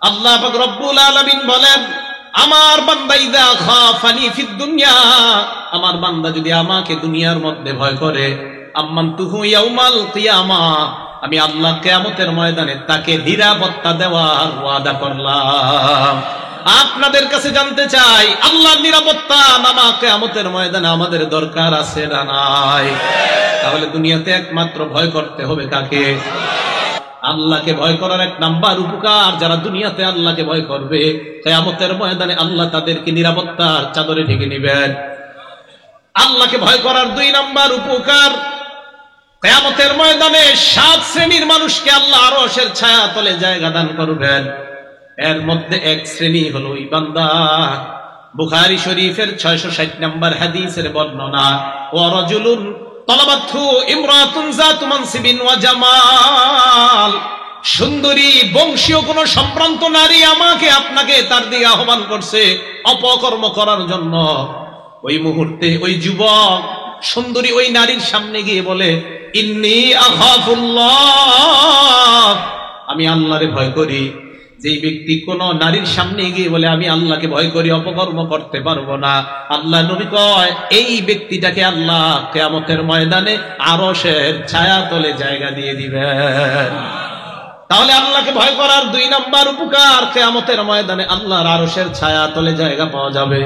আল্লাহ পাক রব্বুল আলামিন বলেন, আমার বান্দা ইযা খাফানি ফিদ দুনিয়া, আমার বান্দা যদি আমাকে দুনিয়ার মধ্যে ভয় করে, আম্মানতুহু ইয়াউমাল কিয়ামাহ, আমি আল্লাহ কিয়ামতের ময়দানে তাকে নিরাপত্তা দেওয়ার ওয়াদা করলাম। আপনাদের কাছে জানতে চাই, আল্লাহর নিরাপত্তা নামা কিয়ামতের ময়দানে আমাদের দরকার আছে না নাই? তাহলে দুনিয়াতে একমাত্র ভয় করতে হবে কাকে? আল্লাহকে ভয় করার এক নাম্বার উপকার, যারা দুনিয়াতে আল্লাহকে ভয় করবে, কিয়ামতের ময়দানে আল্লাহ তাদেরকে নিরাপত্তার চাদরে ঢেকে নেবেন। আল্লাহকে ভয় করার 2 নাম্বার উপকার, কিয়ামতের ময়দানে 7 শ্রেণীর মানুষকে আল্লাহ আরশের ছায়া তলে জায়গা দান করবেন। এর মধ্যে এক শ্রেণী হলো ওই বান্দা, বুখারী শরীফের 660 নম্বর হাদিসের বর্ণনা, ওয়া রাজুলুন তালাবাতহু ইমরাতুন যাতু মানসিবিন ওয়া জামাল, সুন্দরী বংশীয় কোন সম্ভ্রান্ত নারী আমাকে আপনাকে তার দিকে আহ্বান করছে অপকর্ম করার জন্য। ওই মুহূর্তে ওই যুবক সুন্দরী ওই নারীর সামনে গিয়ে বলে, ইন্নী আখাফুল্লাহ, আমি আল্লাহরে ভয় করি। যেই ব্যক্তি কোন নারীর সামনে গিয়ে বলে আমি আল্লাহকে ভয় করি, অপকর্ম করতে পারবো না, আল্লাহ নবী কয় এই ব্যক্তিটাকে আল্লাহ কিয়ামতের ময়দানে আরশের ছায়া তলে জায়গা দিয়ে দিবেন। তাহলে আল্লাহকে ভয় করার 2 নাম্বার উপকার, কিয়ামতের ময়দানে আল্লাহর আরশের ছায়া তলে জায়গা পাওয়া যাবে।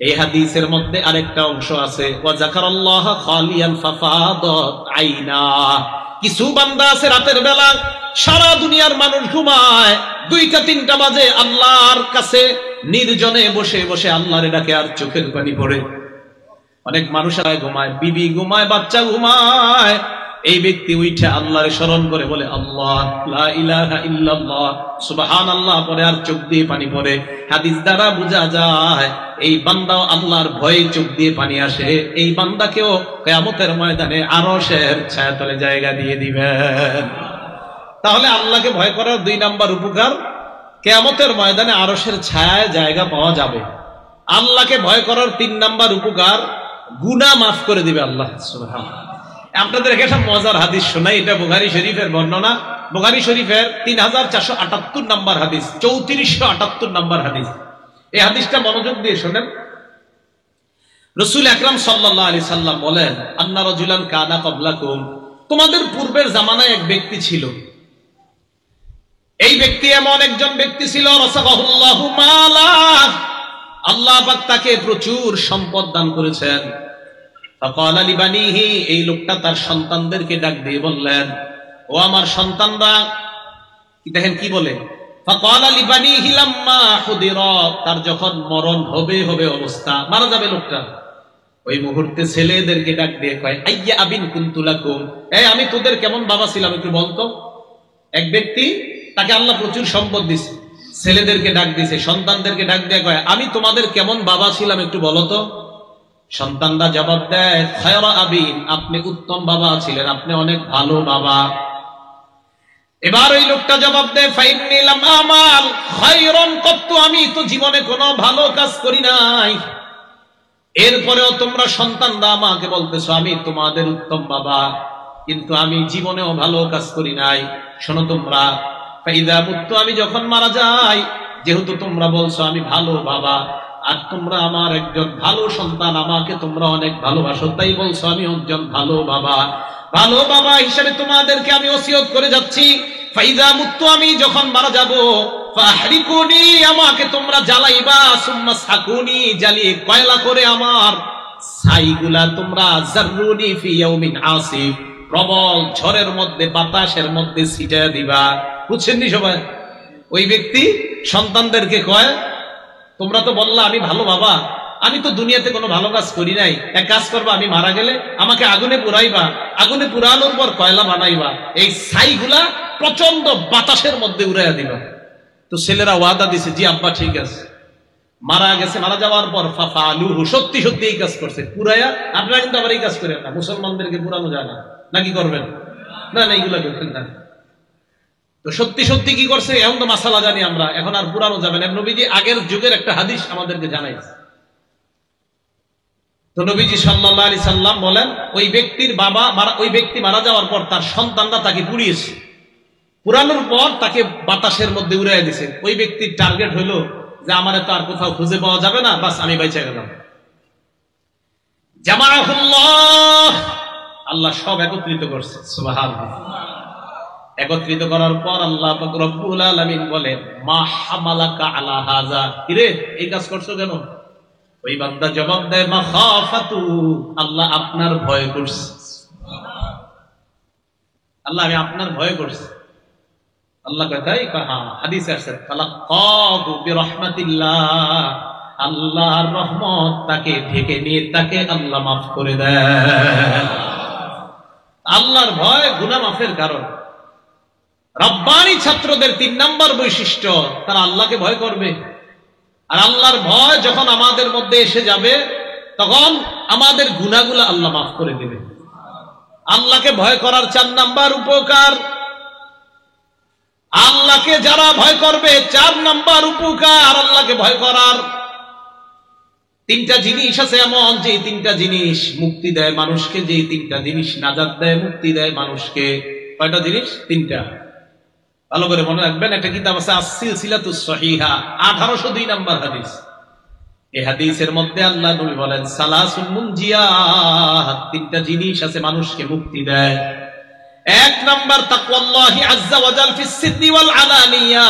এই হাদিসের মধ্যে আরেকটা অংশ আছে, ওয়া যাকারাল্লাহ খালিয়ান ফাফাদাত আইনা, কিছু বান্দা আছে রাতের বেলা, সারা দুনিয়ার মানুষ ঘুমায়, 2টা-3টা বাজে আল্লাহর কাছে নির্জনে বসে বসে আল্লাহরে ডাকে আর চোখের পানি পড়ে। অনেক মানুষ ঘুমায়, বিবি ঘুমায়, বাচ্চা ঘুমায়, এই ব্যক্তি উঠে আল্লাহরে স্মরণ করে বলে আল্লাহ লা ইলাহা ইল্লাল্লাহ সুবহানাল্লাহ পরে আর চোখ দিয়ে পানি পড়ে। হাদিস দ্বারা বোঝা যায় এই বান্দাও আল্লাহর ভয়ে চোখ দিয়ে পানি আসে, এই বান্দাকেও কিয়ামতের ময়দানে আরশের ছায়াতলে জায়গা দিয়ে দিবেন। তাহলে আল্লাহকে ভয় করার 2 নাম্বার উপকার, কিয়ামতের ময়দানে আরশের ছায়ায় জায়গা পাওয়া যাবে। আল্লাহকে ভয় করার 3 নাম্বার উপকার, গুনাহ মাফ করে দিবে আল্লাহ সুবহানাহু। আপনাদের একটা মজার হাদিস শোনাই, এটা বুখারী শরীফের বর্ণনা, বুখারী শরীফের 3478 নম্বর হাদিস, 3478 নম্বর হাদিস। এই হাদিসটা মনোযোগ দিয়ে শোনেন। রাসূল আকরাম সাল্লাল্লাহু আলাইহি সাল্লাম বলেন, আন্না রাজুলান কানা ক্বাবলাকুম, তোমাদের পূর্বের জামানায় এক ব্যক্তি ছিল। এই ব্যক্তি এমন একজন ব্যক্তি ছিল, রাসাগাহুল্লাহু মালা, আল্লাহ পাক তাকে প্রচুর সম্পদ দান করেছেন। ফাকালা লিবানিহি, এই লোকটা তার সন্তানদেরকে ডাক দিয়ে বললেন, ও আমার সন্তানরা, দেখেন কি বলে, ফাকালা লিবানিহি লাম্মা হুদিরা, তার যখন মরণ হবে অবস্থা, মারা যাবে লোকটা, ওই মুহূর্তে ছেলেদেরকে ডাক দিয়ে কয়, আইয়া আবিন কুনতু লাকুম, এই আমি তোদের কেমন বাবা ছিলাম একটু বলতো। এক ব্যক্তি, তাকে আল্লাহ প্রচুর সম্পদ দিছে, ছেলেদেরকে ডাক দিছে, সন্তানদেরকে ডাক দিয়ে কয় আমি তোমাদের কেমন বাবা ছিলাম একটু বলো তো। সন্তানরা জবাব দেয়, খায়রা আবিন, আপনি উত্তম বাবা ছিলেন, আপনি অনেক ভালো বাবা। এবার ওই লোকটা জবাব দেয়, ফাইন্নী লাম আমাল খায়রান কত্তু, আমি তো জীবনে কোনো ভালো কাজ করি নাই, এরপরেও তোমরা সন্তানরা আমাকে বলতেছো আমি তোমাদের উত্তম বাবা, কিন্তু আমি জীবনেও ভালো কাজ করি নাই। শোনো তোমরা, ফাইদা মুত্তু, আমি যখন মারা যাই, যেহেতু তোমরা বলছো আমি ভালো বাবা, আর তোমরা আমার একজন ভালো সন্তান, আমাকে তোমরা অনেক ভালোবাসো, তাই বলছো আমি একজন ভালো বাবা। ভালো বাবা হিসেবে তোমাদেরকে আমি ওসিয়ত করে যাচ্ছি, ফাইদা মুত্তু, আমি যখন মারা যাব, ফাহরিকুনি, আমাকে তোমরা জ্বালাইবা, সুম্মা সাকুনি, জ্বালিয়ে কয়লা করে আমার ছাইগুলা তোমরা জাররুনি ফি ইয়াউমিন আসিফ, প্রবল ঝড়ের মধ্যে, বাতাসের মধ্যে ছিটিয়ে দিবা। বুঝছেননি সবাই? ওই ব্যক্তি সন্তানদেরকে কয়, তোমরা তো বললা আমি ভালো বাবা, আমি তো দুনিয়াতে কোনো ভালো কাজ করি নাই, এক কাজ করবা, আমি মারা গেলে আমাকে আগুনে পুরাইবা, আগুনে পুরানোর পর কয়লা বানাইবা, এই ছাইগুলা প্রচন্ড বাতাসের মধ্যে উড়াইয়া দিবা। তো ছেলেরা ওয়াদা দিছে, জি আব্বা ঠিক আছে। মারা গেছে, মারা যাওয়ার পর ফাফালুহু, সত্যি সত্যি এই কাজ করছে, পুরাইয়া। আপনারা কিন্তু আবার এই কাজ করেন না, মুসলমানদেরকে পুরানো যায় না, নাকি করবেন না? না, এইগুলা করবেন না। তো সত্যি সত্যি কি করছে, এখন তো মাসালা জানি আমরা, এখন আর পুরানো যাবে না। নবীজি আগের যুগের একটা হাদিস আমাদেরকে জানাইছে। তো নবীজি সাল্লাল্লাহু আলাইহি সাল্লাম বলেন, ওই ব্যক্তির বাবা, ওই ব্যক্তি মারা যাওয়ার পর তার সন্তানরা তাকে পুড়িয়েছে। পুরানোর পর তাকে বাতাসের মধ্যে উড়াই দিছে। ওই ব্যক্তির টার্গেট হলো যে আমারে তো আর কোথাও খুঁজে পাওয়া যাবে না, বাস আমি বাইচা গেলাম। জামাআহুল্লাহ, আল্লাহ সব একত্রিত করছে। সুবহানাল্লাহ। একত্রিত করার পর আল্লাহ পাক রব্বুল আলামিন বলেন, মা হামালাকা আলা হাযা, কিরে এই কাজ করছো কেন? ওই বান্দা জবাব দেয়, মাখাফাতু, আল্লাহ আপনার ভয় করছে। আল্লাহ আমি আপনার ভয় করছি। আল্লাহ কথাই কাহা হাদিসে আছে, ফালাকাহু বিরহমাতিল্লাহ, আল্লাহর রহমত তাকে ঢেকে নিয়ে তাকে আল্লাহ মাফ করে দেয়। আল্লাহর ভয় গুনাহ মাফের কারণ। রব্বানি ছাত্রদের 3 নাম্বার বৈশিষ্ট্য, তারা আল্লাহকে ভয় করবে। আর আল্লাহর ভয় যখন আমাদের মধ্যে এসে যাবে, তখন আমাদের গুনাহগুলো আল্লাহ মাফ করে দিবে। আল্লাহকে ভয় করার 4 নাম্বার উপকার, আল্লাহকে যারা ভয় করবে 4 নাম্বার উপকার আল্লাহকে ভয় করার। 3টা জিনিস আছে এমন, যে 3টা জিনিস মুক্তি দেয় মানুষকে, যে 3টা জিনিস নাজাত দেয়, মুক্তি দেয় মানুষকে। কয়টা জিনিস? 3টা। ভালো করে মনে রাখবেন। একটা কিতাব আছে আস-সিলসিলাতুস সহিহা, 1802 নাম্বার হাদিস। এই হাদিসের মধ্যে আল্লাহ নবী বলেন, সালাসুন মুনজিয়াত, 3টা জিনিস আছে মানুষকে মুক্তি দেয়। 1 নাম্বার তাকওয়াল্লাহি আযজা ওয়া জাল ফিস সিদ্দি ওয়াল আলানিয়া,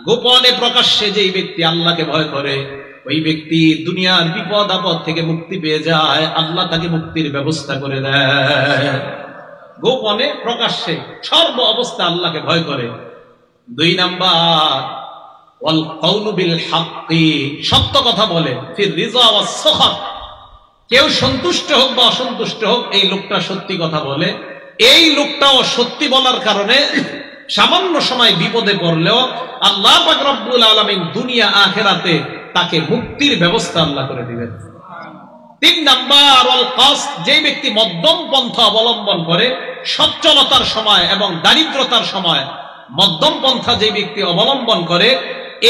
গোপনে প্রকাশ্যে যেই ব্যক্তি আল্লাহকে ভয় করে, ওই ব্যক্তি দুনিয়ার বিপদ আপদ থেকে মুক্তি পেয়ে যায়, আল্লাহ তাকে মুক্তির ব্যবস্থা করে দেয়। গোপনে প্রকাশ্যে সর্ব অবস্থা আল্লাহকে ভয় করে। 2 নাম্বার ওয়াল কাউলু বিল হাক্কি, সত্য কথা বলে। ফির রিজা ওয়াস সাখাত, কেউ সন্তুষ্ট হোক বা অসন্তুষ্ট হোক, এই লোকটা সত্যি কথা বলে। এই লোকটাও সত্যি বলার কারণে সামান্য সময় বিপদে পড়লেও আল্লাহ পাক রব্বুল আলামিন দুনিয়া আখিরাতে তাকে মুক্তির ব্যবস্থা আল্লাহ করে দিবেন। 3 নাম্বার ওয়াল কাসদ, যে ব্যক্তি মধ্যম পন্থা অবলম্বন করে, সচ্ছলতার সময় এবং দারিদ্রতার সময় মধ্যম পন্থা যে ব্যক্তি অবলম্বন করে,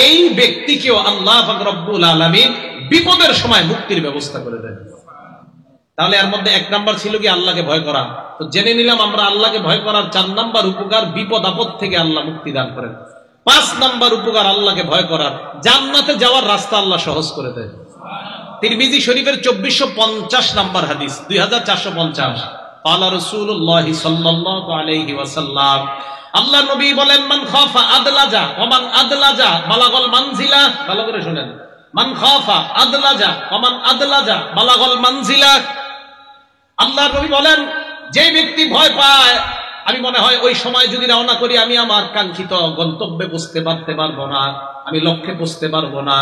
এই ব্যক্তিকেও আল্লাহ পাক রব্বুল আলামিন বিপদের সময় মুক্তির ব্যবস্থা করে দেন। তাহলে এর মধ্যে 1 নাম্বার ছিল কি? আল্লাহকে ভয় করা। তো জেনে নিলাম আমরা আল্লাহকে ভয় করার 4 নাম্বার উপকার, বিপদ আপদ থেকে আল্লাহ মুক্তি দান করেন। 5 নাম্বার উপকার আল্লাহকে ভয় করার, জান্নাতে যাওয়ার রাস্তা আল্লাহ সহজ করে দেয়। তিরমিজি শরীফের 2450 নাম্বার হাদিস, 2450, ক্বালা রাসূলুল্লাহ সাল্লাল্লাহু আলাইহি ওয়াসাল্লাম, আল্লাহ নবী বলেন, মান খাফা আদলাজা ওয়া মান আদলাজা বালাগাল মানজিলা। ভালো করে শুনেন, মান খাফা আদলাজা ওয়া মান আদলাজা বালাগাল মানজিলা। আল্লাহ নবী বলেন, যে ব্যক্তি ভয় পায়, আমি মনে হয় ওই সময় যদি রওনা করি আমি আমার কাঙ্ক্ষিত গন্তব্যে পৌঁছতে পারবো না, আমি লক্ষ্যে পৌঁছতে পারবো না।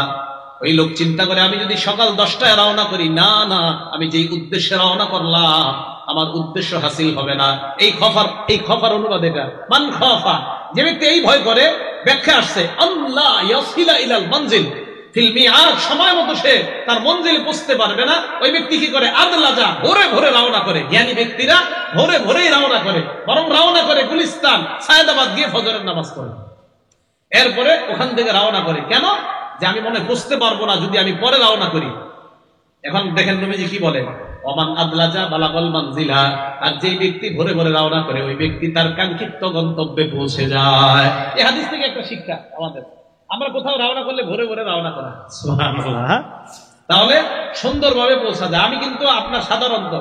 ওই লোক চিন্তা করে, আমি যদি সকাল 10টায় রওনা করি, না না, আমি যেই উদ্দেশ্যে রওনা করলাম আমার উদ্দেশ্য হাসিল হবে না। এই খফার অনুবাদ এটা, মান খাফা, যে ব্যক্তি এই ভয় করে, ব্যাখ্যা আসছে, আল্লাহ ইয়াসিলা ইলাল মানজিল ফিল মিআদ, সময় মতো সে তার মঞ্জিলে পৌঁছতে পারবে না। ওই ব্যক্তি কি করে? আদলাজা, ভোরে ভোরে রওনা করে। জ্ঞানী ব্যক্তিরা ভোরে ভোরেই রওনা করে, বরং রওনা করে গুলিস্তান, সায়েদাবাদ গিয়ে ফজরের নামাজ পড়ে, এরপরে ওখান থেকে রওনা করে। কেন? যে আমি মনে বুঝতে পারবো না যদি আমি পরে রওনা করি। এখন দেখেন নবীজি কি বলে, ওমান আদলাজা বালাগাল মানজিলা, আর যে ব্যক্তি ভোরে ভোরে রওনা করে, ওই ব্যক্তি তার কাঙ্ক্ষিত গন্তব্যে পৌঁছে যায়। এই হাদিস থেকে একটা শিক্ষা আমাদের, আমরা কোথাও রওনা করলে ভোরে ভোরে রওনা করা, সুবহানাল্লাহ, তাহলে সুন্দরভাবে পৌঁছা যায়। আমি কিন্তু আপনার সাধারণত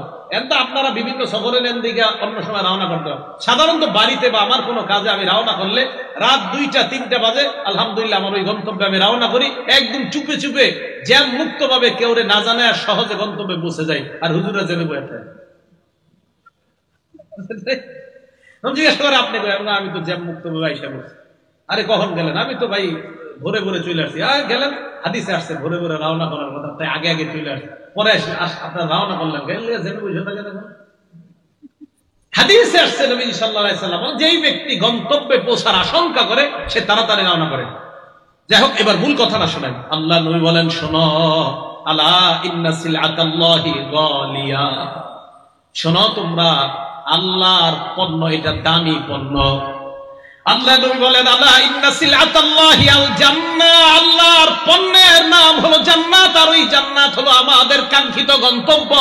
আপনারা বিভিন্ন সফরে নেন দিকে অন্য সময় রওনা করতে হয়, সাধারণত বাড়িতে বা আমার কোনো কাজে আমি রওনা করলে রাত 2টা-3টা বাজে, আলহামদুলিল্লাহ আমার ওই গন্তব্যে আমি রওনা করি, একদম চুপে চুপে জ্যাম মুক্ত ভাবে, কেউরে না জানে আর সহজে গন্তব্যে পৌঁছে যাই। আর হুজুরা জেনে বসে জিজ্ঞেস করে, আপনি আমি তো জ্যাম মুক্ত ভাবে আইসা বলছি। আরে কখন গেলেন? আমি তো ভাই ভোরে ভোরে চলে আসছি। গেলেন, হাদিসে আসছে ভোরে ভোরে রওনা করার কথা, তাই আগে আগে চলে আসছে, পরে আপনার রওনা করলেন, হাদিসে আসছে নবী সাল্লাল্লাহু আলাইহি ওয়াসাল্লাম, যেই ব্যক্তি গন্তব্যে পৌঁছার আশঙ্কা করে সে তাড়াতাড়ি রওনা করে। যাই হোক, এবার মূল কথাটা শোনেন। আল্লাহ নবী বলেন, শোনো, আলা ইন্না সিলআতাল্লাহি গালিয়া, শোনো তোমরা, আল্লাহর পণ্য এটা দামি পণ্য। আল্লাহ নবী বলেন, আলা ইন্না সিলআতাল্লাহি আল জান্নাহ, আল্লাহর পণ্যের নাম হলো জান্নাত, আর ওই জান্নাত হলো আমাদের কাঙ্ক্ষিত গন্তব্য।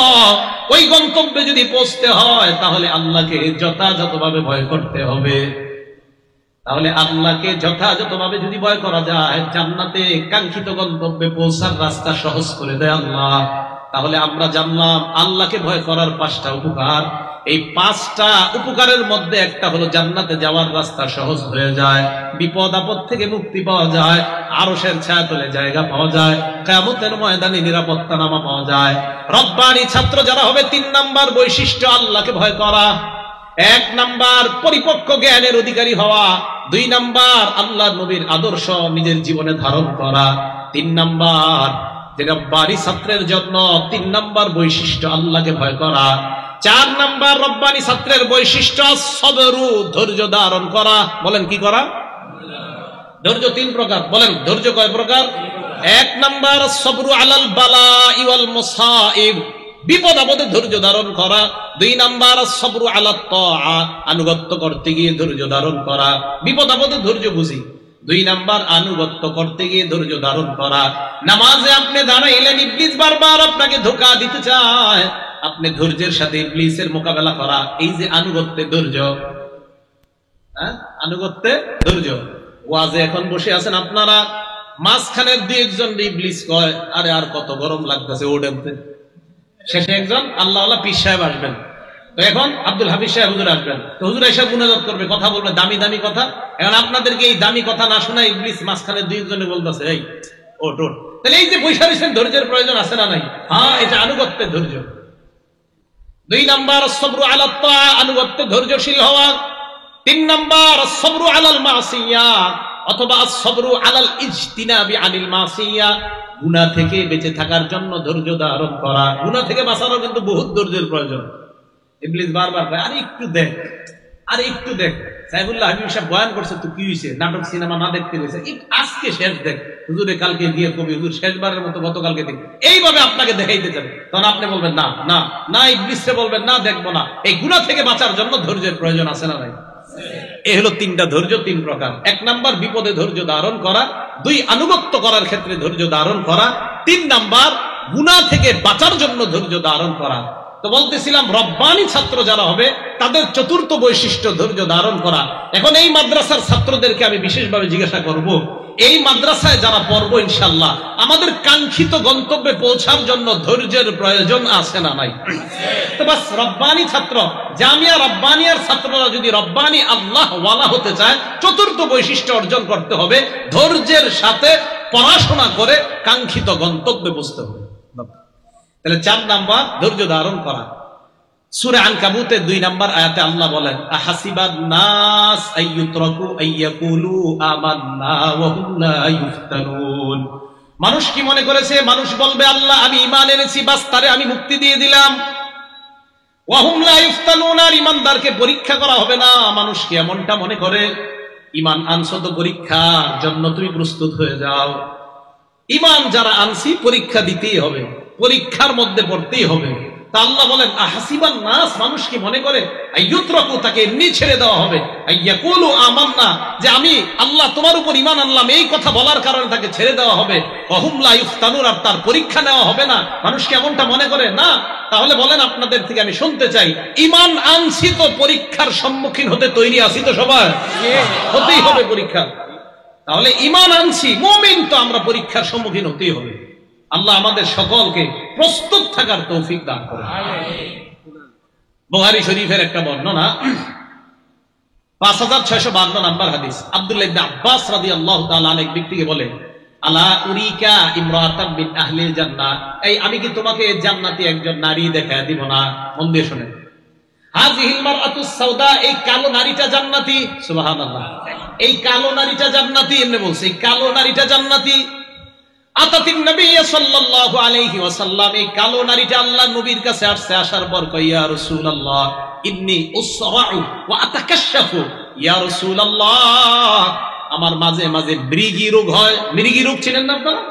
ওই গন্তব্যে যদি পৌঁছতে হয় তাহলে আল্লাহকে যথাযথভাবে ভয় করতে হবে। তাহলে আল্লাহকে যথাযথভাবে যদি ভয় করা যায়, জান্নাতে কাঙ্ক্ষিত গন্তব্যে পৌঁছার রাস্তা সহজ করে দেয় আল্লাহ। তাহলে আমরা জানলাম আল্লাহকে ভয় করার 5টা উপকার। এই 5টা উপকারের মধ্যে একটা হলো জান্নাতে যাওয়ার রাস্তা সহজ হয়ে যায়, বিপদ আপদ থেকে মুক্তি পাওয়া যায়, আরশের ছায়াতলে জায়গা পাওয়া যায়, কিয়ামতের ময়দানে নিরাপত্তা নামা পাওয়া যায়। রব্বানী ছাত্র যারা হবে, 3 নাম্বার বৈশিষ্ট্য আল্লাহকে ভয় করা। 1 নাম্বার পরিপক্ক জ্ঞানের অধিকারী হওয়া, 2 নাম্বার আল্লাহর নবীর আদর্শ নিজের জীবনে ধারণ করা, 3 নাম্বার যে রব্বানী ছাত্রের জন্য 3 নাম্বার বৈশিষ্ট্য আল্লাহকে ভয় করা। 4 নাম্বার রব্বানী ছাত্রের বৈশিষ্ট্য সবরু, ধৈর্য ধারণ করা। বলেন কি করা? ধৈর্য 3 প্রকার। বলেন ধৈর্য কয় প্রকার? 1 নাম্বার সবরু আলাল বালাই ওয়াল মুসাইব, বিপদ আপদে ধৈর্য ধারণ করা। 2 নাম্বার সবরু আলাত তাআ, আনুগত্য করতে গিয়ে ধৈর্য ধারণ করা। বিপদ আপদে ধৈর্য বুঝি। 2 নাম্বার আনুগত্য করতে গিয়ে ধৈর্য ধারণ করা। নামাজে আপনি দাঁড়াইলেন, ইবলিস বারবার আপনাকে ধোঁকা দিতে চায়, আপনি ধৈর্যের সাথে ইবলিসের মোকাবেলা করা। এই যে আনুগত্যে ধৈর্য, আনুগত্যে ধৈর্য। ওয়াজে এখন বসে আছেন আপনারা, মাঝখানের 2-1 ইবলিস কয়, আরে আর কত গরম লাগতেছে, ওডেনতে। শেষে একজন আল্লাহওয়ালা পীর সাহেব আসবেন। তো এখন আব্দুল হাফিজ সাহেব হুজুর আসবেন। তো হুজুর এসে গুনাজাত করবে, কথা বলবে দামি দামি কথা। এখন আপনাদেরকে এই দামি কথা না শোনা ইবলিস মাঝখানে 2-1 বলতেছে, এই ওট ওট। তাহলে এই যে পয়সা দিচ্ছেন, ধৈর্যের প্রয়োজন আছে না নাই? হ্যাঁ, এটা আনুগত্যের ধৈর্য। 2 নাম্বার সবরু আলাত তাআ, আনুগত্যে ধৈর্যশীল হওয়া। 3 নাম্বার সবরু আলাল মাসিয়া, অথবা সবরু আলাল ইজতিনাবি আনিল মাসিয়া, গুনাহ থেকে বেঁচে থাকার জন্য ধৈর্য ধারণ করা। গুনাহ থেকে বাঁচানো কিন্তু বহুত ধৈর্যের প্রয়োজন। ইবলিস বারবার কয়, আরে একটু দেখ, আরে একটু দেখ। সাইফুল্লাহ হাবিব সাহেব বয়ান করছে, তো কি হয়েছে, নাটক সিনেমা না দেখতে গেছে, আজকে শেষ দেখ। হুজুরে কালকে গিয়ে কবি, হুজুর শেষবারের মতো গতকালকে দেখ, এইভাবে আপনাকে দেখাইতে যাবে। তখন আপনি বলবেন না না না, ইবলিসে বলবেন না, দেখবো না। এই গুনাহ থেকে বাঁচার জন্য ধৈর্যের প্রয়োজন আছে না নাই? এই হলো 3টা ধৈর্য, 3 প্রকার। 1 নাম্বার বিপদে ধৈর্য ধারণ করা, 2 আনুগত্য করার ক্ষেত্রে ধৈর্য ধারণ করা, 3 নাম্বার গুনাহ থেকে বাঁচার জন্য ধৈর্য ধারণ করা। তো বলতেছিলাম রব্বানী ছাত্র যারা হবে তাদের 4র্থ বৈশিষ্ট্য ধৈর্য ধারণ করা। এখন এই মাদ্রাসার ছাত্রদেরকে আমি বিশেষভাবে জিজ্ঞাসা করব, এই মাদ্রাসায় যারা পড়বো ইনশাআল্লাহ, আমাদের কাঙ্ক্ষিত গন্তব্যে পৌঁছার জন্য ধৈর্যের প্রয়োজন আছে না নাই? তো বাস, রব্বানী ছাত্র, জামিয়া রব্বানিয়ার ছাত্ররা যদি রব্বানী আল্লাহ ওয়ালা হতে চায়, 4র্থ বৈশিষ্ট্য অর্জন করতে হবে, ধৈর্যের সাথে পড়াশোনা করে কাঙ্ক্ষিত গন্তব্যে পৌঁছতে হবে। তাহলে 4 নাম্বার ধৈর্য ধারণ করা। সূরা আনকাবুতের 2 নাম্বার আয়াতে আল্লাহ বলেন, আহাসিবান নাস আইয়ুতরাকু আইয়াকুলু আমান্না ওয়া হুম লা ইফতানুন। মানুষ কি মনে করেছে, মানুষ বলবে আল্লাহ আমি ঈমান এনেছি, বাস তারে আমি মুক্তি দিয়ে দিলাম। ওয়া হুম লা ইফতানুন, আর ঈমানদারকে পরীক্ষা করা হবে না। মানুষ কি এমনটা মনে করে? ঈমান আনছো তো পরীক্ষার জন্য তুমি প্রস্তুত হয়ে যাও। ঈমান যারা আনছি পরীক্ষা দিতেই হবে, পরীক্ষার মধ্যে পড়তেই হবে। তা আল্লাহ বলেন আহাসিবান নাস, মানুষ কি মনে করে আইয়ুতরাকু, তাকে এমনি ছেড়ে দেওয়া হবে, আইয়াকুলু আমান্না, যে আমি আল্লাহ তোমার উপর ঈমান আনলাম, এই কথা বলার কারণে তাকে ছেড়ে দেওয়া হবে। ওয়া হুম লা ইফতানুন, আর তার পরীক্ষা নেওয়া হবে না। মানুষ কি এমনটা মনে করে? না। তাহলে বলেন আপনাদের থেকে আমি শুনতে চাই, ঈমান আনছি তো পরীক্ষার সম্মুখীন হতে তৈরি আছি তো সবাই? হতেই হবে পরীক্ষা। তাহলে ঈমান আনছি, মুমিন তো আমরা পরীক্ষার সম্মুখীন হতেই হবে। আল্লাহ আমাদের সকলকে প্রস্তুত থাকার তৌফিক দান করেন। বুখারী শরীফের একটা বর্ণনা, 5652 নাম্বার হাদিস। আব্দুল্লাহ ইবনে আব্বাস রাদিয়াল্লাহু তাআলা আনহু এক ব্যক্তিকে বলে, আলা উরিকা ইমরাতাম মিন আহলিল জান্নাহ, এই আমি কি তোমাকে জান্নাতি একজন নারী দেখায় দিব না? মন দিয়ে শুনেন। হাযিহিল মারআতুস সাউদা, এই কালো নারীটা জান্নাতি। সুবহানাল্লাহ, এই কালো নারীটা জান্নাতি। এমনি বলছে এই কালো নারীটা জান্নাতি। আতাতিন নবী সাল্লাল্লাহু আলাইহি ওয়াসাল্লাম, এই কালো নারীটা আল্লাহর নবীর কাছে আসছে। আসার পর কয়, ইয়া রাসূলুল্লাহ ইন্নী উসরাউ ওয়া আতাকাশশাফু। ইয়া রাসূলুল্লাহ, আমার মাঝে মাঝে মৃগী রোগ হয়। মৃগী রোগ চিনেন না আপনারা?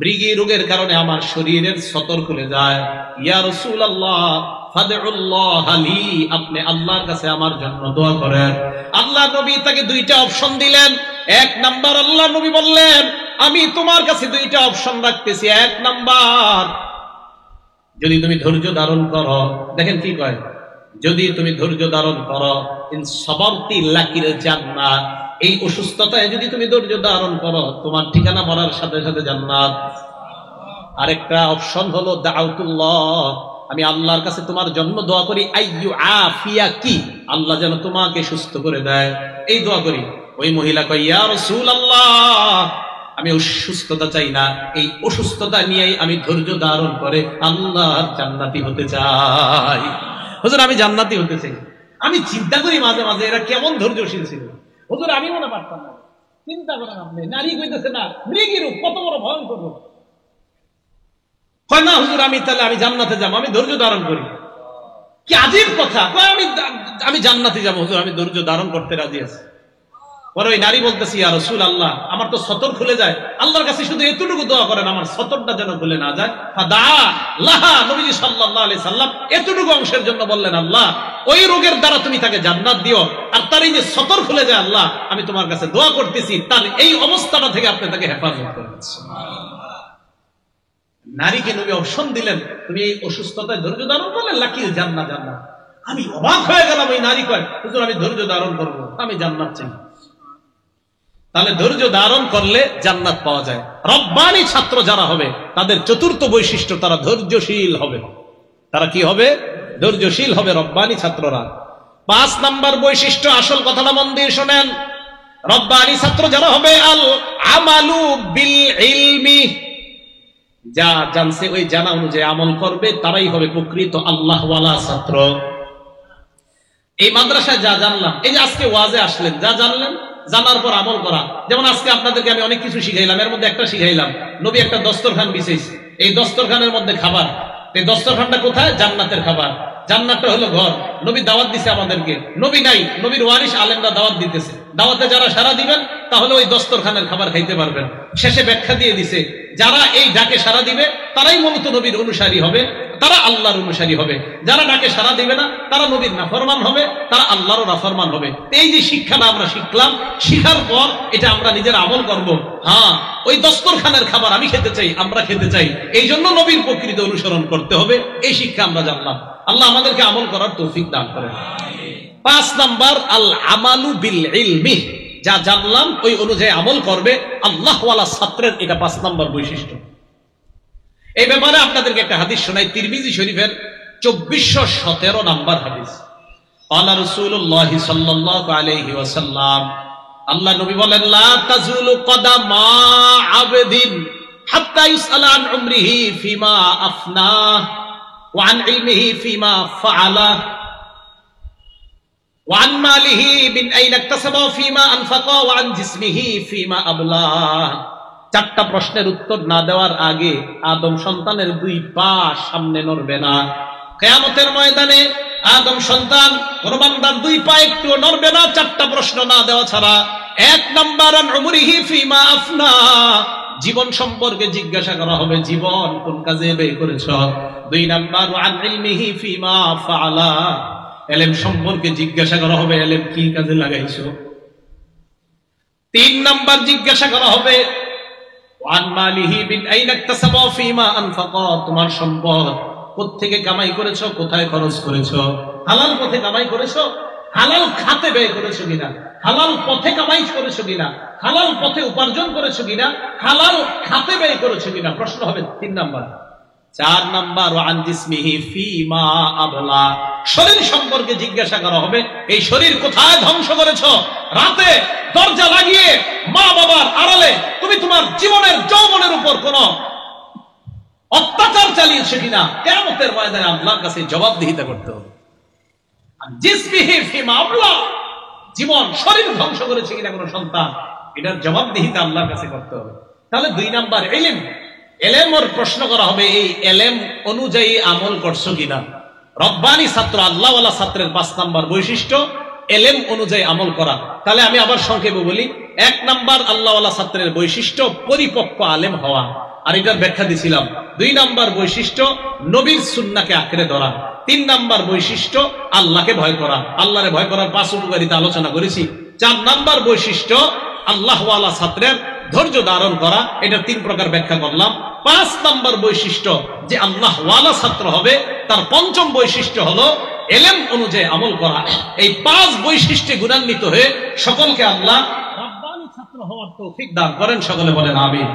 মৃগী রোগের কারণে আমার শরীরের সতর খুলে যায়। ইয়া রাসূলুল্লাহ ফাদউল্লাহ লি, আপনি আল্লাহর কাছে আমার জন্য দোয়া করেন। আল্লাহ নবী তাকে 2টা অপশন দিলেন। 1 নাম্বার আল্লাহ নবী বললেন, আমি তোমার কাছে 2টা অপশন রাখতেছি। 1 নাম্বার, যদি তুমি ধৈর্য ধারণ করো, দেখেন কি কয়, যদি তুমি ধৈর্য ধারণ করো, ইন সাবারতি লাকিল জান্নাহ, এই অসুস্থতায় যদি তুমি ধৈর্য ধারণ করো, তোমার ঠিকানা মরার সাথে সাথে জান্নাত। আরেকটা অপশন হলো দাউতুল্লাহ, আমি আল্লাহর কাছে তোমার জন্য দোয়া করি, আইয়ু আফিয়াকি, আল্লাহ যেন তোমাকে সুস্থ করে দেয়, এই দোয়া করি। ওই মহিলা কয়, ইয়া রাসূলুল্লাহ, আমি অসুস্থতা চাই না, এই অসুস্থতা নিয়েই আমি ধৈর্য ধারণ করে আল্লাহর জান্নাতি হতে চাই। হুজুর আমি জান্নাতি হতে চাই। আমি চিন্তা করি মাঝে মাঝে এরা কেমন ধৈর্যশীল ছিল। হুজুর আমি মনে পারতাম না। চিন্তা করেন আপনি, নারী কইতেছে না মৃগী রূপ, কত বড় ভয়ঙ্কর রূপ। হয় না হুজুর আমি তাহলে আমি জান্নাতে যাবো, আমি ধৈর্য ধারণ করি। কি আজীব কথা, আমি জান্নাতে যাবো হুজুর, আমি ধৈর্য ধারণ করতে রাজি আছি। পরে ওই নারী বলতেছি, ইয়া রাসূলুল্লাহ, আমার তো সতর খুলে যায়, আল্লাহর কাছে শুধু এতটুকু দোয়া করেন আমার সতরটা যেন খুলে না যায়। ফাদা লাহা, নবীজি সাল্লাল্লাহু আলাইহি সাল্লাম এতটুকু অংশের জন্য বললেন, আল্লাহ ওই রোগের দ্বারা তুমি তাকে জান্নাত দিও, আর তার এই যে সতর খুলে যায় আল্লাহ, আমি তোমার কাছে দোয়া করতেছি তার এই অবস্থাটা থেকে আপনি তাকে হেফাজত করেন। নারীকে নবী অপশন দিলেন, তুমি এই অসুস্থতায় ধৈর্য ধারণ করলেন, লাকি জান্নাত জান্নাত। আমি অবাক হয়ে গেলাম, ওই নারী কয়, হুজুর আমি ধৈর্য ধারণ করবো, আমি জান্নাত চাই। তাহলে ধৈর্য ধারণ করলে জান্নাত পাওয়া যায়। রব্বানী ছাত্র যারা হবে তাদের চতুর্থ বৈশিষ্ট্য, তারা ধৈর্যশীল হবে। তারা কি হবে? ধৈর্যশীল হবে রব্বানী ছাত্ররা। 5 নাম্বার বৈশিষ্ট্য, আসল কথাটা মন দিয়ে শোনেন। রব্বানী ছাত্র যারা হবে, আল আমালু বিল ইলমি, যা জানছে ওই জানা অনুযায়ী আমল করবে, তারাই হবে প্রকৃত আল্লাহওয়ালা ছাত্র। এই মাদ্রাসায় যা জানলাম, এই যে আজকে ওয়াজে আসলেন, যা জানলেন জানার পর আমল করা। যেমন আজকে আপনাদেরকে আমি অনেক কিছু শিখাইলাম, এর মধ্যে একটা শিখাইলাম, নবী একটা দস্তরখান বিছাইছে, এই দস্তরখানের মধ্যে খাবার। এই দস্তরখানটা কোথায়? জান্নাতের খাবার। জান্নাতটা হলো ঘর। নবী দাওয়াত দিছে আমাদেরকে, নবী নাই, নবীর ওয়ারিস আলেমরা দাওয়াত দিতেছে। দাওয়াতে যারা সারা দিবেন তাহলে ওই দস্তরখানের খাবার খাইতে পারবেন। শেষে ব্যাখ্যা দিয়ে দিছে, যারা এই ডাকে সারা দিবে তারাই মূলত নবীর অনুসারী হবে, তারা আল্লাহর অনুসারী হবে। যারা ডাকে সারা দিবে না তারা নবীর নাফরমান হবে, তারা আল্লাহরও নাফরমান হবে। এই যে শিক্ষাটা আমরা শিখলাম, শিখার পর এটা আমরা নিজেরা আমল করব। হ্যাঁ, ওই দস্তরখানের খাবার আমি খেতে চাই, আমরা খেতে চাই, এই জন্য নবীর প্রকৃত অনুসরণ করতে হবে। এই শিক্ষা আমরা জানলাম। আল্লাহ আমাদেরকে আমল করার তৌফিক দান করেন। 5 নাম্বার, আল আমালু বিল ইলমি, যা জানলাম ওই অনুযায়ী আমল করবে আল্লাহওয়ালা ছাত্রের, এটা 5 নাম্বার বৈশিষ্ট্য। এই ব্যাপারে আপনাদেরকে একটা হাদিস শোনাই, তিরমিজি শরীফের 2417 নাম্বার হাদিস। ক্বালা রাসূলুল্লাহ সাল্লাল্লাহু আলাইহি ওয়াসাল্লাম, আল্লাহ নবী বলেন, লা তাজুলু কদামা আবদিন হাত্তা ইউসআলা আন উমরিহি ফিমা আফনা ওয়া আন ইলমিহি ফিমা ফাআলা ওয়া আন মালিহি মিন আইনা ইকতাসাবা ফিমা আনফাকা ওয়া আন জিসমিহি ফিমা আবলা। 4টা প্রশ্নের উত্তর না দেওয়ার আগে আদম সন্তানের 2 পা সামনে নড়বে না। কিয়ামতের ময়দানে আদম সন্তান কোন বান্দার 2 পা একটু নড়বে না 4টা প্রশ্ন না দেওয়া ছাড়া। 1 নাম্বার, আন উমরিহি ফিমা আফনা, জীবন সম্পর্কে জিজ্ঞাসা করা হবে, জীবন কোন কাজে ব্যয় করেছো। 2 নাম্বার, আন ইলমিহি ফিমা ফাআলা, ইলম সম্পর্কে জিজ্ঞাসা করা হবে, ইলম কি কাজে লাগাইছো। 3 নাম্বার জিজ্ঞাসা করা হবে, ওয়ান মালিহি বিন আইনা ইকতাসাবা ফিমা আনফাকা, তোমার সম্পদ কোত্থেকে কামাই করেছো, কোথায় খরচ করেছো। হালাল পথে কামাই করেছো, হালাল খাতে ব্যয় করেছো কিনা, হালাল পথে কামাই করেছো কিনা, হালাল পথে উপার্জন করেছো কিনা, হালাল খাতে ব্যয় করেছো কিনা, প্রশ্ন হবে 3 নাম্বার। 4 নাম্বার, ওয়ান জিসমিহি ফিমা আবলা, শরীর সম্পর্কে জিজ্ঞাসা করা হবে, এই শরীর কোথায় ধ্বংস করেছো। রাতে দরজা লাগিয়ে মা বাবার আড়ালে তুমি তোমার জীবনের যৌবনের উপর কোন অত্যাচার চালিয়েছো কিনা, কিয়ামতের ময়দানে আল্লাহর কাছে জবাবদিহিতা করতে হবে। জিসমিহি ফিমা আবলা, জীবন শরীর ধ্বংস করেছে কিনা কোন সন্তান, এটার জবাবদিহিতা আল্লাহর কাছে করতে হবে। তাহলে 2 নাম্বার ইলম, এলেমর প্রশ্ন করা হবে, এই এলেম অনুযায়ী আমল করছো কিনা। রব্বানী ছাত্র, আল্লাহওয়ালা ছাত্রের 5 নাম্বার বৈশিষ্ট্য এলেম অনুযায়ী আমল করা। তাহলে আমি আবার সংক্ষেপে বলি, 1 নাম্বার আল্লাহওয়ালা ছাত্রের বৈশিষ্ট্য পরিপক্ক আলেম হওয়া, আর এটার ব্যাখ্যা দিছিলাম। 2 নাম্বার বৈশিষ্ট্য নবীর সুন্নাহকে আঁকড়ে ধরা। 3 নাম্বার বৈশিষ্ট্য আল্লাহকে ভয় করা, আল্লাহরে ভয় করার 5 উপকারিতা আলোচনা করেছি। 4 নাম্বার বৈশিষ্ট্য আল্লাহওয়ালা ছাত্রের ধৈর্য ধারণ করা, এটা 3 প্রকার ব্যাখ্যা করলাম। 5 নাম্বার বৈশিষ্ট্য যে আল্লাহওয়ালা ছাত্র হবে, তার 5ম বৈশিষ্ট্য হলো এলেম অনুযায়ী আমল করা। এই 5 বৈশিষ্ট্যে গুণান্বিত হয়ে সকলকে আল্লাহ ছাত্র হওয়ার তৌফিক দান করেন, সকলে বলেন আমিন।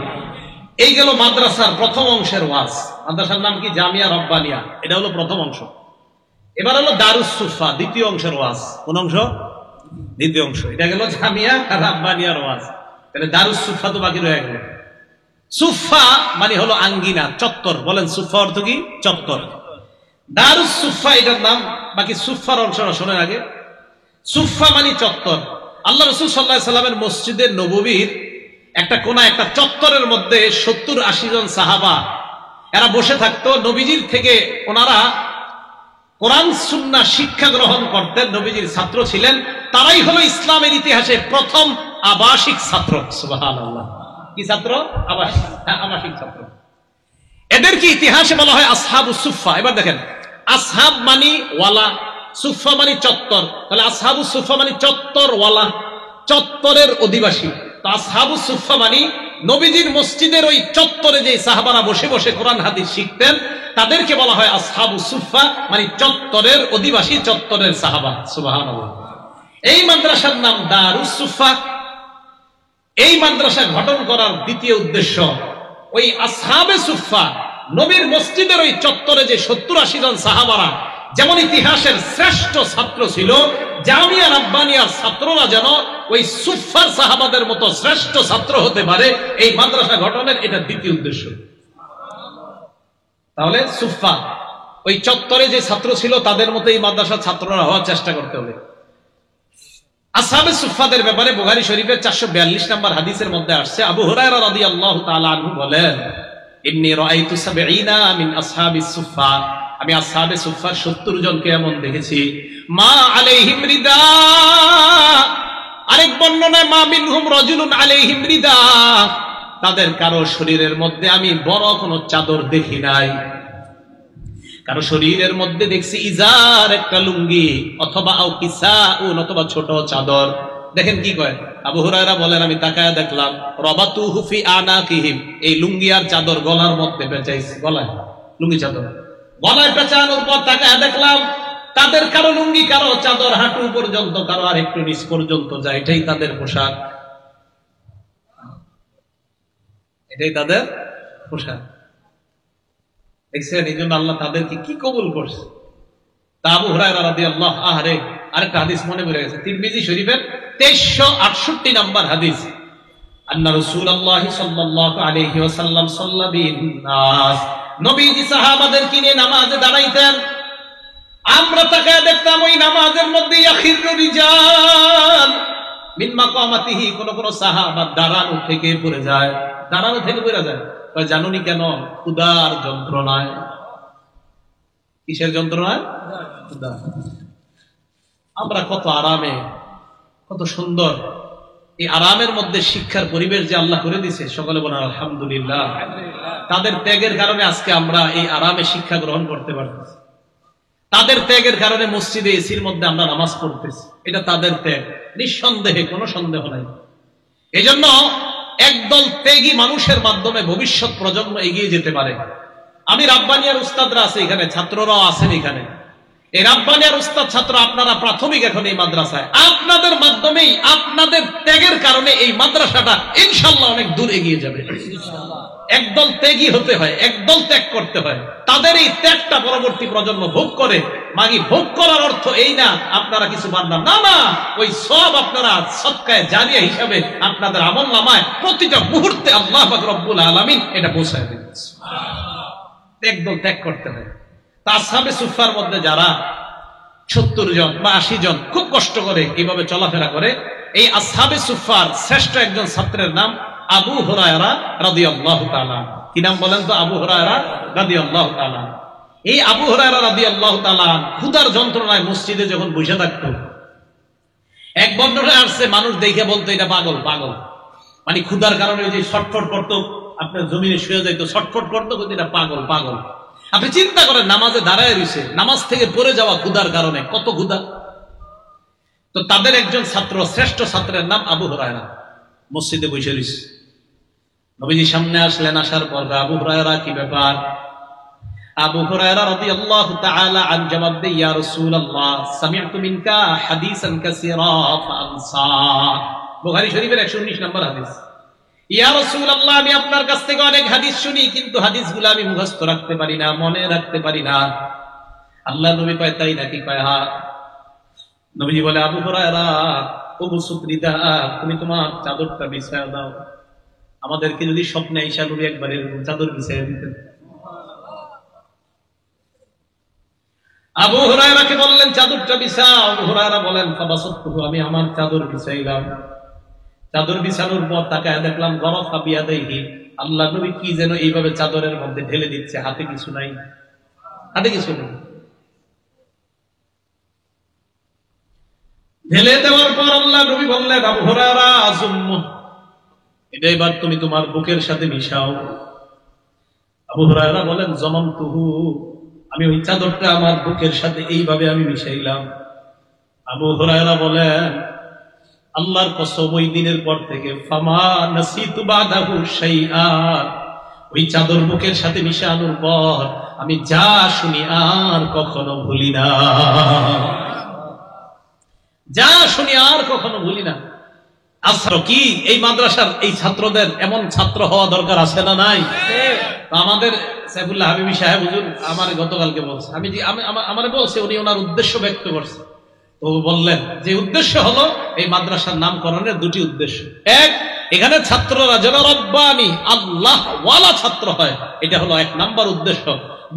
এই গেল মাদ্রাসার প্রথম অংশের ওয়াজ। মাদ্রাসার নাম কি? জামিয়া রব্বানিয়া। এটা হলো প্রথম অংশ। এবার হলো দারুস সুফা, দ্বিতীয় অংশের ওয়াজ। কোন অংশ? দ্বিতীয় অংশ। এটা গেল জামিয়া রব্বানিয়ার ওয়াজ। তাহলে দারুস সুফা তো বাকি রয়ে গেল। সুফা মানে হলো আঙ্গিনা, চত্বর। বলেন সুফা অর্থ কি? চত্বর। দারুস সুফা এটার নাম। বাকি সুফার অংশটা শোনেন আগে। সুফা মানে চত্বর। আল্লাহ রাসূল সাল্লাল্লাহু আলাইহি সাল্লামের মসজিদের নববীর একটা কোনা, একটা চত্বরের মধ্যে 70-80 জন সাহাবা এরা বসে থাকতো। নবীজির থেকে ওনারা কোরআন সুন্নাহ শিক্ষা গ্রহণ করতেন, নবীজির ছাত্র ছিলেন। তারাই হলো ইসলামের ইতিহাসে প্রথম আবাসিক ছাত্র। সুবহানাল্লাহ। কি ছাত্র? আবাসিক। হ্যাঁ, আবাসিক ছাত্র। এদেরকে ইতিহাসে বলা হয় আসহাবুস সুফা। এবার দেখেন, আসহাব মানে ওয়ালা, সুফা মানে চত্বর। তাহলে আসহাবুস সুফা মানে চত্বর ওয়ালা, চত্বরের অধিবাসী। তো আসহাবুস সুফা মানে নবীজির মসজিদের ওই চত্বরে যে সাহাবারা বসে বসে কোরআন হাদিস শিখতেন, তাদেরকে বলা হয় আসহাবুস সুফা, মানে চত্বরের অধিবাসী, চত্বরের সাহাবা। সুবহানাল্লাহ। এই মাদ্রাসার নাম দারুস সুফা। এই মাদ্রাসা গঠন করার দ্বিতীয় উদ্দেশ্য, ওই আসহাবে সুফা, নবীর মসজিদের ওই চত্বরে যে 70-80 জন সাহাবারা যেমন ইতিহাসের শ্রেষ্ঠ ছাত্র ছিল, জামিয়া রাব্বানিয়ার ছাত্ররা যেন ওই সুফার সাহাবাদের মতো শ্রেষ্ঠ ছাত্র হতে পারে, এই মাদ্রাসা গঠনের এটা দ্বিতীয় উদ্দেশ্য। তাহলে সুফা, ওই চত্বরে যে ছাত্র ছিল তাদের মতো এই মাদ্রাসার ছাত্ররা হওয়ার চেষ্টা করতে হবে। আসহাবে সুফাদের ব্যাপারে বুখারী শরীফের 442 নম্বর হাদিসের মধ্যে আসছে, আবু হুরায়রা রাদিয়াল্লাহু তাআলা আনহু বলেন, ইন্নী রাআইতু 70 মিন আসহাবিস সুফা, আমি আসহাবে সুফার 70 জনকে এমন দেখেছি, মা আলাইহিম রিদা। আরেক বর্ণনায় মা মিনহুম রাজুলুন আলাইহিম রিদা, তাদের কারো শরীরের মধ্যে আমি বড় কোনো চাদর দেখি নাই। কারো শরীরের মধ্যে দেখছি ইজার, একটা লুঙ্গি, অথবা আও কিসাউন, অথবা ছোট চাদর। দেখেন কি কয় আবু হুরায়রা বলেন, আমি তাকায়া দেখলাম, রাবাতুহু ফি আনাকিহিম, এই লুঙ্গি আর চাদর গলার মধ্যে পেঁচাইছে। গলায় লুঙ্গি চাদর গলায় পেঁচানোর পর তাকায়া দেখলাম তাদের কারো লুঙ্গি, কারো চাদর হাঁটু পর্যন্ত, কারো আর একটু নিচ পর্যন্ত যায়। এটাই তাদের পোশাক, এটাই তাদের পোশাক। দেখছেন, এই জন্য আল্লাহ তাদেরকে কি কবুল করছে। তা আবু হুরায়রা রাদিয়াল্লাহু আনহু আরেকটা হাদিস মনে পড়ে গেছে, তিরমিজি শরীফের 2368 নম্বর হাদিস, আন্না রাসূলুল্লাহ সাল্লাল্লাহু আলাইহি ওয়াসাল্লাম সাল্লা বিন নাস, নবীজি সাহাবাদেরকে নিয়ে নামাজে দাঁড়াইতেন। আমরা তাকে দেখতাম ওই নামাজের মধ্যে ইয়াখিরু রিজাল মিন মাকামাতিহি, কোন কোন সাহাবা দাঁড়ানো থেকে পড়ে যায়। দাঁড়ানো থেকে পড়ে যায়, জানুনি কেন? ক্ষুধার যন্ত্রণায়। কিসের যন্ত্রণায়? ক্ষুধা। আমরা কত আরামে, কত সুন্দর এই আরামের মধ্যে শিক্ষার পরিবেশ যে আল্লাহ করে দিয়েছে, সকলে বলেন আলহামদুলিল্লাহ। তাদের ত্যাগের কারণে আজকে আমরা এই আরামে শিক্ষা গ্রহণ করতে পারতেছি। তাদের ত্যাগের কারণে মসজিদে এসির মধ্যে আমরা নামাজ পড়তেছি, এটা তাদের ত্যাগ, নিঃসন্দেহে, কোনো সন্দেহ নাই। এই জন্য একদল ত্যাগী মানুষের মাধ্যমে ভবিষ্যৎ প্রজন্ম এগিয়ে যেতে পারে। আমি রাব্বানিয়ার উস্তাদরা আছে এখানে, ছাত্ররাও আছেন এখানে। এই রাব্বানিয়ার উস্তাদ ছাত্র আপনারা প্রাথমিক এখন এই মাদ্রাসায়, আপনাদের মাধ্যমেই, আপনাদের ত্যাগের কারণে এই মাদ্রাসাটা ইনশাআল্লাহ অনেক দূর এগিয়ে যাবে। একদল ত্যাগী হতে হয়, একদল ত্যাগ করতে হয়। তাদের এই ত্যাগটা পরবর্তী প্রজন্ম ভোগ করে। মাগি ভোগ করার অর্থ এই না আপনারা কিছু বান্না, না না, ওই সব আপনারা সদকায়ে জারিয়া হিসাবে আপনাদের আমলনামায় প্রতিটা মুহূর্তে আল্লাহ পাক রব্বুল আলামিন এটা পৌঁছায় দেন। একদল ত্যাগ করতে হয়। তা আসহাবে সুফার মধ্যে যারা 70 জন বা 80 জন খুব কষ্ট করে এইভাবে চলাফেরা করে, এই আসহাবে সুফার শ্রেষ্ঠ একজন ছাত্রের নাম আবু হুরায়রা রাদিয়াল্লাহু তাআলা। কি নাম বলেন তো? আবু হুরায়রা রাদিয়াল্লাহু তাআলা। এই আবু হুরায়রা রাদিয়াল্লাহু তাআলা ক্ষুধার যন্ত্রণায় মসজিদে যখন বসে থাকতো, এক বর্ণনায় আসছে মানুষ দেখে বলতো এটা পাগল, পাগল। মানে ক্ষুধার কারণে ওই যে ছটফট করতো, আপনার জমিনে শুয়ে যাইতো, ছটফট করতো, কিন্তু এটা পাগল, পাগল। আপনি চিন্তা করেন, নামাজে দাঁড়ায় রয়েছে, নামাজ থেকে পড়ে যাওয়া ক্ষুধার কারণে, কত ক্ষুধা। তো তাদের একজন ছাত্র, শ্রেষ্ঠ ছাত্রের নাম আবু হুরায়রা, মসজিদে বসে রয়েছে। নবীজি সামনে আসলেন, আসার পর আবু হুরায়রা কি ব্যাপার? আবু হুরায়রা রাদিয়াল্লাহু তাআলা আন জবাব দেয়, ইয়া রাসূলুল্লাহ সামি'তু মিনকা হাদিসান কাসীরা ফাআনসা। বুখারী শরীফের 119 নম্বর হাদিস। ইয়া রাসূলুল্লাহ, আমি আপনার কাছ থেকে অনেক হাদিস শুনি, কিন্তু হাদিসগুলো আমি মুখস্থ রাখতে পারি না, মনে রাখতে পারি না। আল্লাহ নবী কয়, তাই নাকি? কয় হ্যাঁ। নবীজি বলে, আবু হুরায়রা, আবু সুকরিদা, তুমি তোমার চাদরটা বিছায়া দাও। আমাদেরকে যদি স্বপ্নে ঈশা নবী একবার এরকম চাদর বিছাইয়া দিতেন। আবু হুরায়রাকে বললেন, চাদরটা বিছাও। আবু হুরায়রা বলেন, ফাবাসাতহু, আমি আমার চাদর বিছাইলাম। চাদর বিছানোর পর তাকায় দেখলাম, গরাফা বিয়াদাইহি, আল্লাহ নবী কি যেন এইভাবে চাদরের মধ্যে ঢেলে দিচ্ছে, হাতে কিছু নাই, হাতে কিছু নেই। ঢেলে দেওয়ার পর আল্লাহ নবী বললেন, আবু হুরায়রা, আযুম্মু, এটা এবার তুমি তোমার বুকের সাথে মিশাও। আবু হুরায়রা বলেন, জমামতুহু, আমি ওই চাদরটা আমার বুকের সাথে এইভাবে আমি মিশাইলাম। আবু হুরায়রা বলেন, আল্লাহর কসম, ওই দিনের পর থেকে ফামা নাসিতু বাদাহু শাইআ, ওই চাদর বুকের সাথে মিশানোর পর আমি যা শুনি আর কখনো ভুলি না, যা শুনি আর কখনো ভুলি না। আচ্ছা, কি এই মাদ্রাসার এই ছাত্রদের এমন ছাত্র হওয়া দরকার আছে না নাই? আমাদের সাইফুল্লাহ হাবিবি সাহেব হুজুর আমার গতকালকে বলছে, আমার বলছে, উনি ওনার উদ্দেশ্য ব্যক্ত করছে। তো বললেন যে উদ্দেশ্য হলো এই মাদ্রাসার নামকরণের দুটি উদ্দেশ্য। এক, এখানে ছাত্ররা যেন রব্বানি আল্লাহ ওয়ালা ছাত্র হয়, এটা হলো 1 নাম্বার উদ্দেশ্য।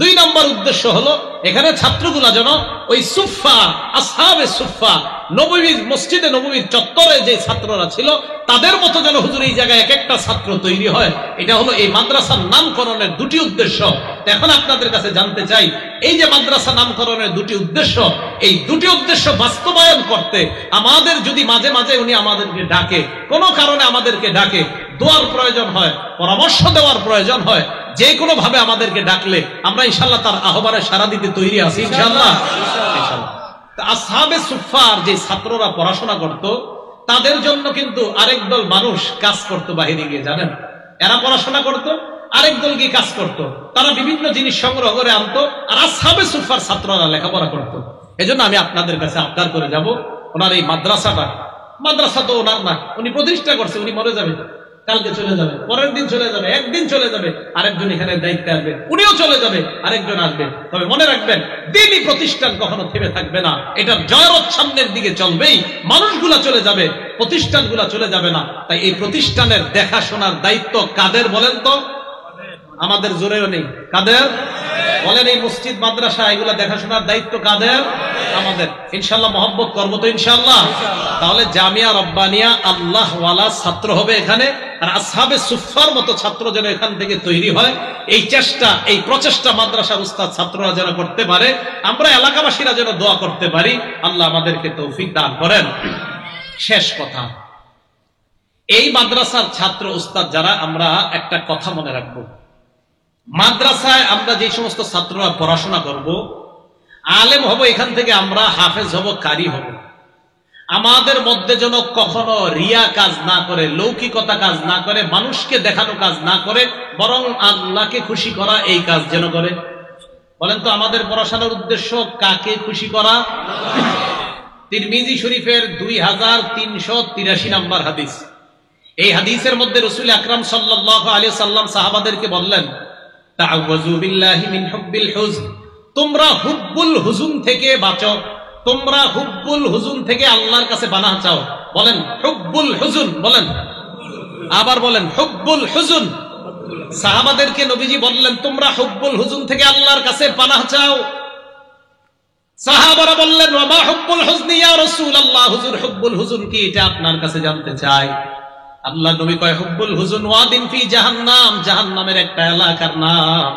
2 নাম্বার উদ্দেশ্য হলো এখানে ছাত্রগুলা যেন ওই সুফা, আসহাবে সুফা, নববীর মসজিদে নববীর চত্বরে যে ছাত্ররা ছিল তাদের মতো যেন হুজুর এই জায়গায় এক একটা ছাত্র তৈরি হয়। এটা হলো এই মাদ্রাসার নামকরণের 2টি উদ্দেশ্য। এখন আপনাদের কাছে জানতে চাই, এই যে মাদ্রাসা নামকরণের 2টি উদ্দেশ্য, এই 2টি উদ্দেশ্য বাস্তবায়ন করতে আমাদের যদি মাঝে মাঝে উনি আমাদেরকে ডাকে, কোনো কারণে আমাদেরকে ডাকে, দোয়ার প্রয়োজন হয়, পরামর্শ দেওয়ার প্রয়োজন হয়, যে কোনো ভাবে আমাদেরকে ডাকলে আমরা ইনশাআল্লাহ তার আহ্বানে সাড়া দিতে তৈরি আছি ইনশাআল্লাহ। আসহাবে সুফার যে ছাত্ররা পড়াশোনা করত, তাদের জন্য কিন্তু আরেক দল মানুষ কাজ করত বাহিরে গিয়ে, জানেন? এরা পড়াশোনা করত, আরেক দল গিয়ে কাজ করত, তারা বিভিন্ন জিনিস সংগ্রহ করে আনতো, আর আসহাবে সুফার ছাত্ররা লেখাপড়া করত। এজন্য আমি আপনাদের কাছে আবদার করে যাব, ওনার এই মাদ্রাসা তো ওনার না, উনি প্রতিষ্ঠা করছে, উনি মরে যাবে, কালকে চলে যাবে, পরের দিন চলে যাবে, একদিন চলে যাবে, আরেকজন এখানে দায়িত্বে আসবে, উনিও চলে যাবে, আরেকজন আসবে। তবে মনে রাখবেন, দিনই প্রতিষ্ঠান কখনো থেমে থাকবে না, এটার জয়রথ সামনের দিকে চলবেই। মানুষগুলা চলে যাবে, প্রতিষ্ঠানগুলা চলে যাবে না। তাই এই প্রতিষ্ঠানের দেখাশোনার দায়িত্ব কাদের বলেন তো? আমাদের জোরেও নেই, কাদের বলেন? এই মসজিদ মাদ্রাসা এগুলা দেখাশোনার দায়িত্ব কাদের? আমাদের। ইনশাআল্লাহ মহব্বত করবো তো ইনশাআল্লাহ। তাহলে জামিয়া রব্বানিয়া আল্লাহ ওয়ালা ছাত্র হবে এখানে, আর আসহাবে সুফার মতো ছাত্র যেন এখান থেকে তৈরি হয়, এই চেষ্টা, এই প্রচেষ্টা মাদ্রাসার উস্তাদ ছাত্ররা যেন করতে পারে, আমরা এলাকাবাসীরা যেন দোয়া করতে পারি, আল্লাহ আমাদেরকে তৌফিক দান করেন। শেষ কথা, এই মাদ্রাসার ছাত্র উস্তাদ যারা, আমরা একটা কথা মনে রাখবো, মাদ্রাসায় আমরা যে সমস্ত ছাত্ররা পড়াশোনা করব, আলেম হব, এখান থেকে আমরা হাফেজ হব, কারি হব, আমাদের মধ্যে যেন কখনো রিয়া কাজ না করে, লৌকিকতা কাজ না করে, মানুষকে দেখানো কাজ না করে, বরং আল্লাহকে খুশি করা এই কাজ যেন করে। বলেন তো, আমাদের পড়াশোনার উদ্দেশ্য কাকে খুশি করা? তিরমিজি শরীফের 2383 নম্বর হাদিস। এই হাদিসের মধ্যে রাসূল আকরাম সাল্লাল্লাহু আলাইহি সাল্লাম সাহাবাদেরকে বললেন, তাআওয়াযু বিল্লাহি মিন হুব্বিল হুজন, তোমরা হুব্বুল হুজুন থেকে বাঁচো, তোমরা হুব্বুল হুজুন থেকে আল্লাহর কাছে পানাহ চাও। বলেন হুব্বুল হুজুন, বলেন আবার বলেন হুব্বুল হুজুন। সাহাবাদেরকে নবীজি বললেন, তোমরা হুব্বুল হুজুন থেকে আল্লাহর কাছে পানাহ চাও। সাহাবারা বললেন, ওয়া মা হুব্বুল হুজনি ইয়া রাসূলুল্লাহ, হুজুর হুব্বুল হুজুন কি, এটা আপনার কাছে জানতে চাই। আল্লাহ নবী কয়, হুব্বুল হুজুন ওয়াদিন ফি জাহান্নাম, জাহান্নামের একটা এলাকার নাম।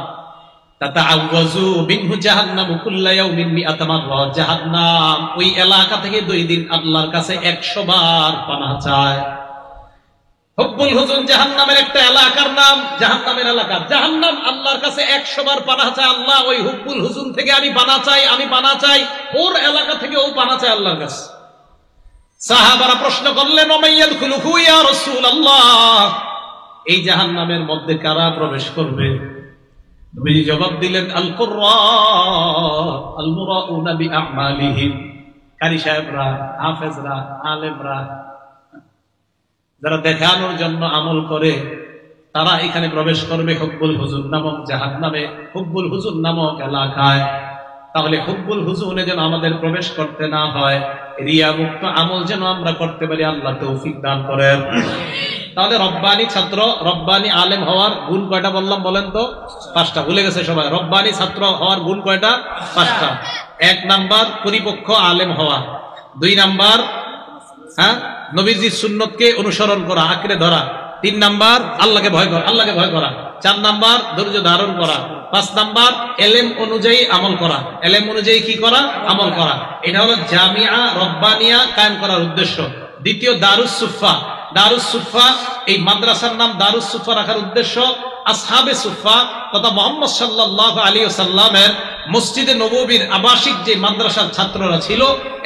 তাতাআওয়াযু মিনহু জাহান্নামু কুল্লা ইয়াউমিন মিআতা মাররা, জাহান্নাম ওই এলাকা থেকে 2 দিন আল্লাহর কাছে 100 বার পানাহ চায়। হুব্বুল হুজুন জাহান্নামের একটা এলাকার নাম, জাহান্নামের এলাকা, জাহান্নাম আল্লাহর কাছে 100 বার পানাহ চায়। আল্লাহ ওই হুব্বুল হুজুন থেকে আমি পানাহ চাই, আমি পানাহ চাই, ওর এলাকা থেকে ও পানাহ চায় আল্লাহর কাছে। সাহাবারা প্রশ্ন করলেন, ওমাইয়াল খুলুহু ইয়া রাসূলুল্লাহ, এই জাহান্নামের মধ্যে কারা প্রবেশ করবে? নবী জবাব দিলেন, আল কুররা আল মুরাউনা বিআমালিহিম, কারি সাহেবরা, হাফেজরা, আলেমরা, যারা দেখানোর জন্য আমল করে তারা এখানে প্রবেশ করবে হুব্বুল হুজুর নামক জাহান্নামে, হুব্বুল হুজুর নামক এলাকায়। তাহলে হুব্বুল হুজুরে যেন আমাদের প্রবেশ করতে না হয়, রিয়া মুক্ত আমল যেন আমরা করতে পারি, আল্লাহ তৌফিক দান করেন। তাহলে রব্বানি ছাত্র, রব্বানি আলেম হওয়ার গুণ কয়টা বললাম বলেন তো? 5টা। ভুলে গেছে সবাই? রব্বানি ছাত্র হওয়ার গুণ কয়টা? 5টা। 1 নাম্বার পরিপক্ক আলেম হওয়া, 2 নাম্বার নবীজির সুন্নতকে অনুসরণ করা, আঁকড়ে ধরা, 3 নাম্বার আল্লাহকে ভয় করা, 4 নাম্বার ধৈর্য ধারণ করা, 5 নাম্বার এলেম অনুযায়ী আমল করা। এলেম অনুযায়ী কি করা? আমল করা। এটা হলো জামিয়া রব্বানিয়া কায়েম করার উদ্দেশ্য। দ্বিতীয় দারুস সুফা। দারুস সুফা, এই মাদ্রাসার নাম দারুস সুফা রাখার উদ্দেশ্য আসহাবে সুফা তথা মুহাম্মদ সাল্লাল্লাহু আলাইহি ওয়াসাল্লামের মসজিদে নববীর আবাসিক যে মাদ্রাসার ছাত্ররা ছিল,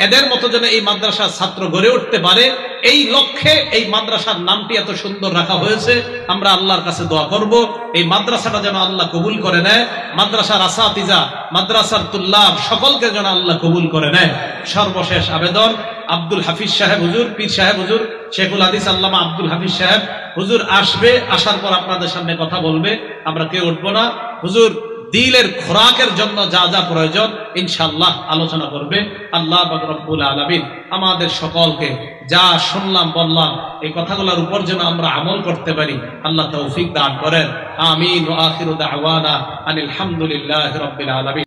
এদের মতো যেন এই মাদ্রাসার ছাত্র গড়ে উঠতে পারে, এই লক্ষ্যে এই মাদ্রাসার নামটি এত সুন্দর রাখা হয়েছে। আমরা আল্লাহর কাছে দোয়া করব এই মাদ্রাসাটা যেন আল্লাহ কবুল করে নেয়, মাদ্রাসার আসাতিজা, মাদ্রাসার তুল্লাব সকলকে যেন আল্লাহ কবুল করে নেয়। সর্বশেষ আবেদন, আব্দুল হাফিজ সাহেব হুজুর, পীর সাহেব হুজুর, শেখুল হাদিস আল্লামা আব্দুল হাফিজ সাহেব হুজুর আসবে, আসার পর আপনাদের সামনে কথা বলবে, আমরা কেউ উঠবো না। হুজুর দিলের খোরাকের জন্য যা যা প্রয়োজন ইনশাআল্লাহ আলোচনা করবে। আল্লাহ পাক রব্বুল আলামিন আমাদের সকলকে যা শুনলাম বললাম এই কথাগুলোর উপর যেন আমরা আমল করতে পারি, আল্লাহ তৌফিক দান করেন। আমিন ওয়া আখিরু দাওয়ানা আনিল হামদুলিল্লাহি রাব্বিল আলামিন।